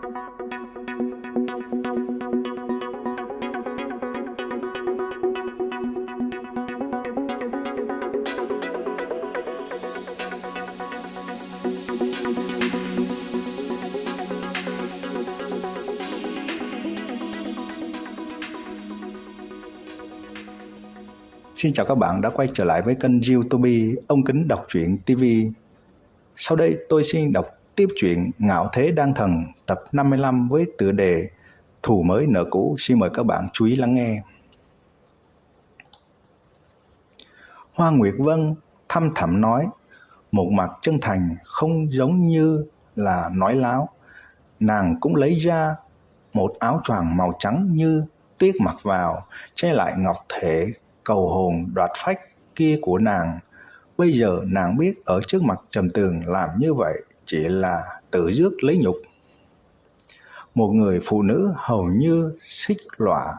Xin chào các bạn đã quay trở lại với kênh YouTube Ông Kính đọc truyện TV. Sau đây tôi xin đọc tiếp truyện Ngạo Thế Đan Thần tập 55 với tựa đề Thù Mới Nợ Cũ. Xin mời các bạn chú ý lắng nghe. Hoa Nguyệt Vân thăm thẳm nói, một mặt chân thành không giống như là nói láo. Nàng cũng lấy ra một áo choàng màu trắng như tuyết mặc vào, che lại ngọc thể cầu hồn đoạt phách kia của nàng. Bây giờ nàng biết ở trước mặt Trầm Tường làm như vậy chỉ là tự rước lấy nhục. Một người phụ nữ hầu như xích lọa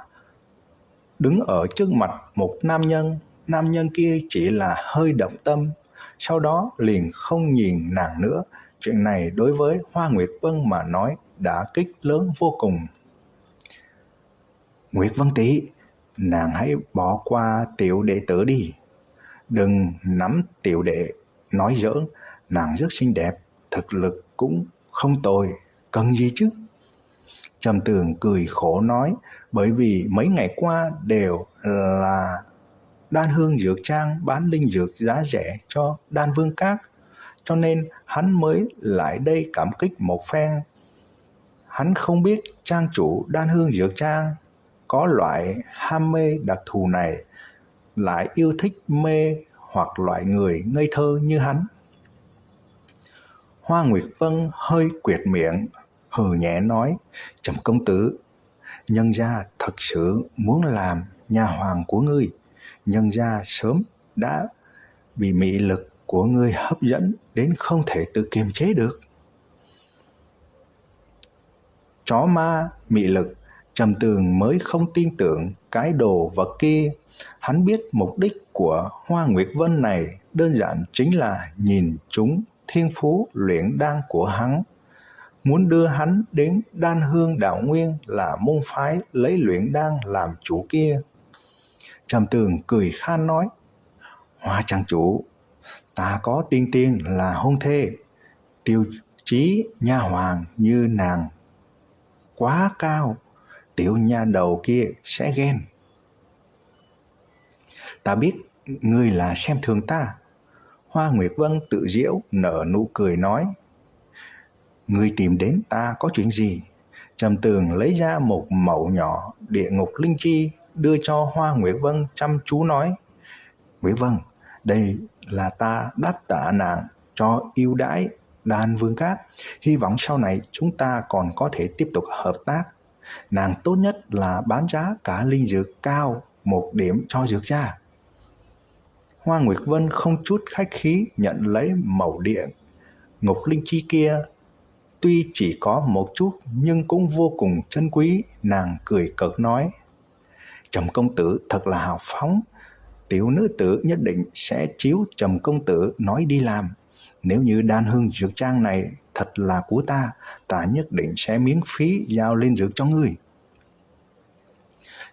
đứng ở trước mặt một nam nhân kia chỉ là hơi động tâm, sau đó liền không nhìn nàng nữa. Chuyện này đối với Hoa Nguyệt Vân mà nói đã kích lớn vô cùng. Nguyệt Vân tỷ, nàng hãy bỏ qua tiểu đệ tử đi. Đừng nắm tiểu đệ nói giỡn, nàng rất xinh đẹp, thực lực cũng không tồi, cần gì chứ? Trầm Tường cười khổ nói, bởi vì mấy ngày qua đều là Đan Hương Dược Trang bán linh dược giá rẻ cho Đan Vương Các, cho nên hắn mới lại đây cảm kích một phen. Hắn không biết trang chủ Đan Hương Dược Trang có loại ham mê đặc thù này, lại yêu thích mê hoặc loại người ngây thơ như hắn. Hoa Nguyệt Vân hơi quẹt miệng, hừ nhẹ nói, Trầm công tử, nhân gia thật sự muốn làm nha hoàn của ngươi. Nhân gia sớm đã bị mị lực của ngươi hấp dẫn đến không thể tự kiềm chế được. Chó ma mị lực, Trầm Tường mới không tin tưởng cái đồ vật kia. Hắn biết mục đích của Hoa Nguyệt Vân này đơn giản chính là nhìn trúng thiên phú luyện đan của hắn, muốn đưa hắn đến Đan Hương Đạo Nguyên là môn phái lấy luyện đan làm chủ kia. Trầm Tường cười khan nói, Hoa trang chủ, ta có tiên tiên là hôn thê, tiêu chí nha hoàn như nàng quá cao, tiểu nha đầu kia sẽ ghen. Ta biết ngươi là xem thường ta. Hoa Nguyệt Vân tự giễu nở nụ cười nói, ngươi tìm đến ta có chuyện gì? Trầm Tường lấy ra một mẩu nhỏ địa ngục linh chi đưa cho Hoa Nguyệt Vân, chăm chú nói, Nguyệt Vân, đây là ta đáp tạ nàng cho ưu đãi Đan Vương Các, hy vọng sau này chúng ta còn có thể tiếp tục hợp tác. Nàng tốt nhất là bán giá cả linh dược cao một điểm cho dược gia. Hoa Nguyệt Vân không chút khách khí nhận lấy mẩu địa ngục linh chi kia, tuy chỉ có một chút nhưng cũng vô cùng chân quý. Nàng cười cợt nói, Trầm công tử thật là hào phóng, tiểu nữ tử nhất định sẽ chiếu Trầm công tử nói đi làm. Nếu như Đan Hương Dược Trang này thật là của ta, ta nhất định sẽ miễn phí giao lên dược cho ngươi.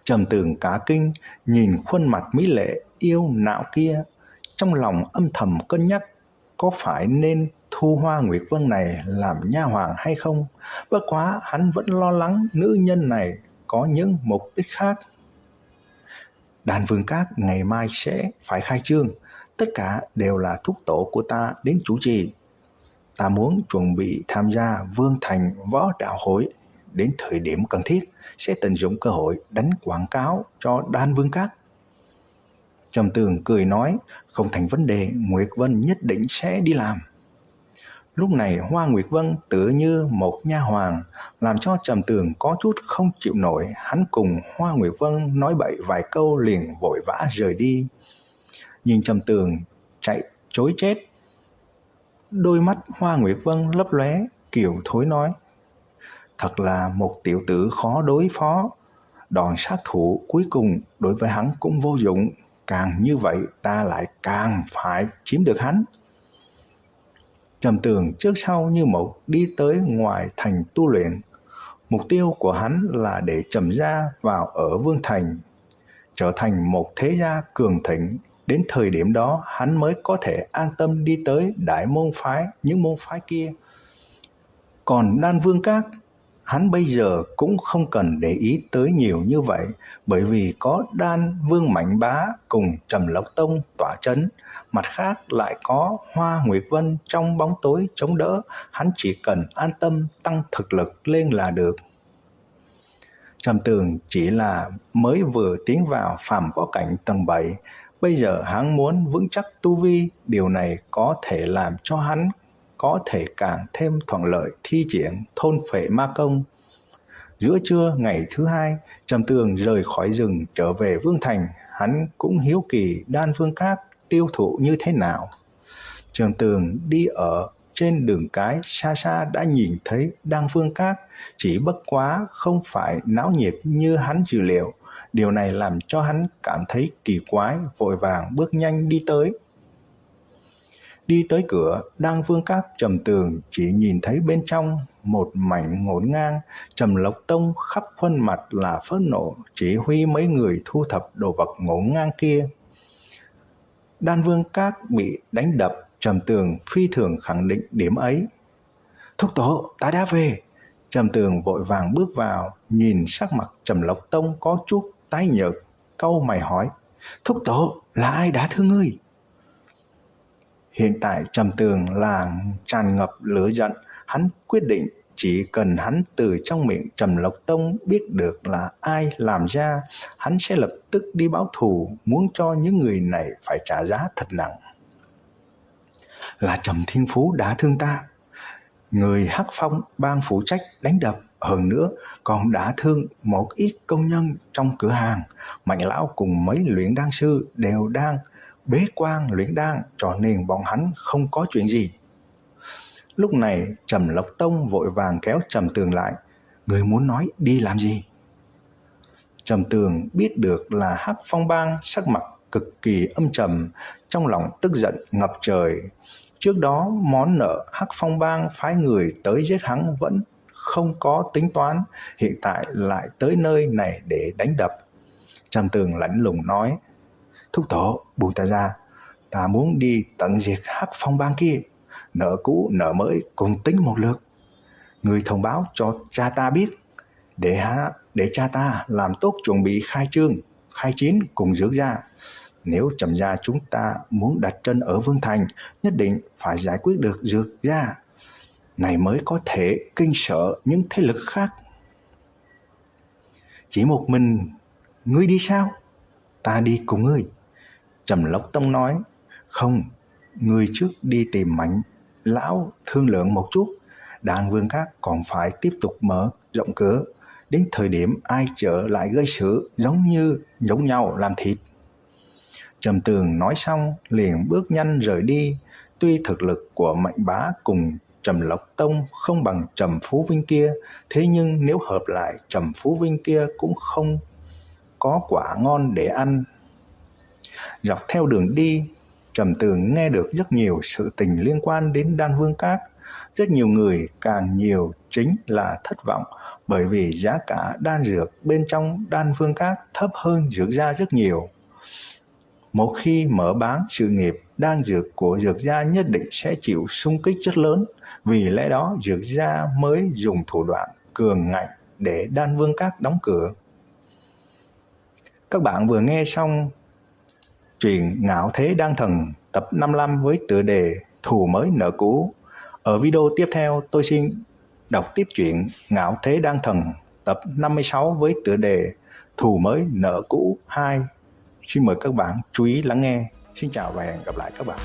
Trầm Tường cả kinh nhìn khuôn mặt mỹ lệ yêu nạo kia, trong lòng âm thầm cân nhắc có phải nên thu Hoa Nguyệt Vân này làm nha hoàn hay không. Bất quá hắn vẫn lo lắng nữ nhân này có những mục đích khác. Đan Vương Các ngày mai sẽ phải khai trương, tất cả đều là thúc tổ của ta đến chủ trì. Ta muốn chuẩn bị tham gia Vương Thành Võ Đạo Hội, đến thời điểm cần thiết sẽ tận dụng cơ hội đánh quảng cáo cho Đan Vương Các. Trầm Tường cười nói, không thành vấn đề, Nguyệt Vân nhất định sẽ đi làm. Lúc này Hoa Nguyệt Vân tựa như một nha hoàn, làm cho Trầm Tường có chút không chịu nổi. Hắn cùng Hoa Nguyệt Vân nói bậy vài câu liền vội vã rời đi. Nhìn Trầm Tường chạy trối chết, đôi mắt Hoa Nguyệt Vân lấp lóe, kiều thối nói, thật là một tiểu tử khó đối phó. Đòn sát thủ cuối cùng đối với hắn cũng vô dụng, càng như vậy ta lại càng phải chiếm được hắn. Trầm Tường trước sau như một đi tới ngoài thành tu luyện. Mục tiêu của hắn là để Trầm gia vào ở Vương Thành, trở thành một thế gia cường thịnh. Đến thời điểm đó hắn mới có thể an tâm đi tới đại môn phái, những môn phái kia. Còn Đan Vương Các, hắn bây giờ cũng không cần để ý tới nhiều như vậy, bởi vì có Đan Vương Mạnh Bá cùng Trầm Lộc Tông tỏa chấn, mặt khác lại có Hoa Nguyệt Vân trong bóng tối chống đỡ, hắn chỉ cần an tâm tăng thực lực lên là được. Trầm Tường chỉ là mới vừa tiến vào phàm võ cảnh tầng 7, bây giờ hắn muốn vững chắc tu vi, điều này có thể làm cho hắn có thể càng thêm thuận lợi thi triển thôn phệ ma công. Giữa trưa ngày thứ hai, Trầm Tường rời khỏi rừng trở về Vương Thành, hắn cũng hiếu kỳ Đan Vương Các tiêu thụ như thế nào. Trầm Tường đi ở trên đường cái, xa xa đã nhìn thấy Đan Vương Các, chỉ bất quá không phải náo nhiệt như hắn dự liệu. Điều này làm cho hắn cảm thấy kỳ quái, vội vàng bước nhanh đi tới. Đi tới cửa Đan Vương Các, Trầm Tường chỉ nhìn thấy bên trong một mảnh ngổn ngang. Trầm Lộc Tông khắp khuôn mặt là phẫn nộ, chỉ huy mấy người thu thập đồ vật ngổn ngang kia. Đan Vương Các bị đánh đập, Trầm Tường phi thường khẳng định điểm ấy. Thúc tổ, ta đã về. Trầm Tường vội vàng bước vào, nhìn sắc mặt Trầm Lộc Tông có chút tái nhợt, cau mày hỏi: Thúc tổ, là ai đã thương ngươi? Hiện tại Trầm Tường là tràn ngập lửa giận, hắn quyết định chỉ cần hắn từ trong miệng Trầm Lộc Tông biết được là ai làm ra, hắn sẽ lập tức đi báo thù, muốn cho những người này phải trả giá thật nặng. Là Trầm Thiên Phú đã thương ta, người Hắc Phong bang phụ trách đánh đập, hơn nữa còn đã thương một ít công nhân trong cửa hàng. Mạnh lão cùng mấy luyện đan sư đều đang bế quan luyện đan, cho nên bọn hắn không có chuyện gì. Lúc này Trầm Lộc Tông vội vàng kéo Trầm Tường lại. Người muốn nói đi làm gì? Trầm Tường biết được là Hắc Phong bang sắc mặt cực kỳ âm trầm, trong lòng tức giận ngập trời. Trước đó món nợ Hắc Phong bang phái người tới giết hắn vẫn không có tính toán, hiện tại lại tới nơi này để đánh đập. Trầm Tường lạnh lùng nói: Thúc tổ, buông ta ra, ta muốn đi tận diệt Hắc Phong bang kia, nợ cũ nợ mới cùng tính một lượt. Người thông báo cho cha ta biết, để cha ta làm tốt chuẩn bị khai chiến cùng Dược gia. Nếu Trầm gia chúng ta muốn đặt chân ở Vương Thành, nhất định phải giải quyết được Dược gia, này mới có thể kinh sợ những thế lực khác. Chỉ một mình ngươi đi sao? Ta đi cùng ngươi. Trầm Lộc Tông nói: Không, ngươi trước đi tìm Mạnh lão thương lượng một chút, Đan Vương Các còn phải tiếp tục mở rộng cửa, đến thời điểm ai trở lại gây sự giống nhau làm thịt. Trầm Tường nói xong liền bước nhanh rời đi. Tuy thực lực của Mạnh Bá cùng Trầm Lộc Tông không bằng Trầm Phú Vinh kia, thế nhưng nếu hợp lại, Trầm Phú Vinh kia cũng không có quả ngon để ăn. Dọc theo đường đi, Trầm Tường nghe được rất nhiều sự tình liên quan đến Đan Vương Các. Rất nhiều người, càng nhiều chính là thất vọng, bởi vì giá cả đan dược bên trong Đan Vương Các thấp hơn Dược gia rất nhiều. Một khi mở bán sự nghiệp, đan dược của Dược gia nhất định sẽ chịu xung kích rất lớn, vì lẽ đó Dược gia mới dùng thủ đoạn cường ngạnh để Đan Vương Các đóng cửa. Các bạn vừa nghe xong truyện Ngạo Thế Đan Thần tập 55 với tựa đề Thù Mới Nợ Cũ. Ở video tiếp theo tôi xin đọc tiếp truyện Ngạo Thế Đan Thần tập 56 với tựa đề Thù Mới Nợ Cũ 2. Xin mời các bạn chú ý lắng nghe. Xin chào và hẹn gặp lại các bạn.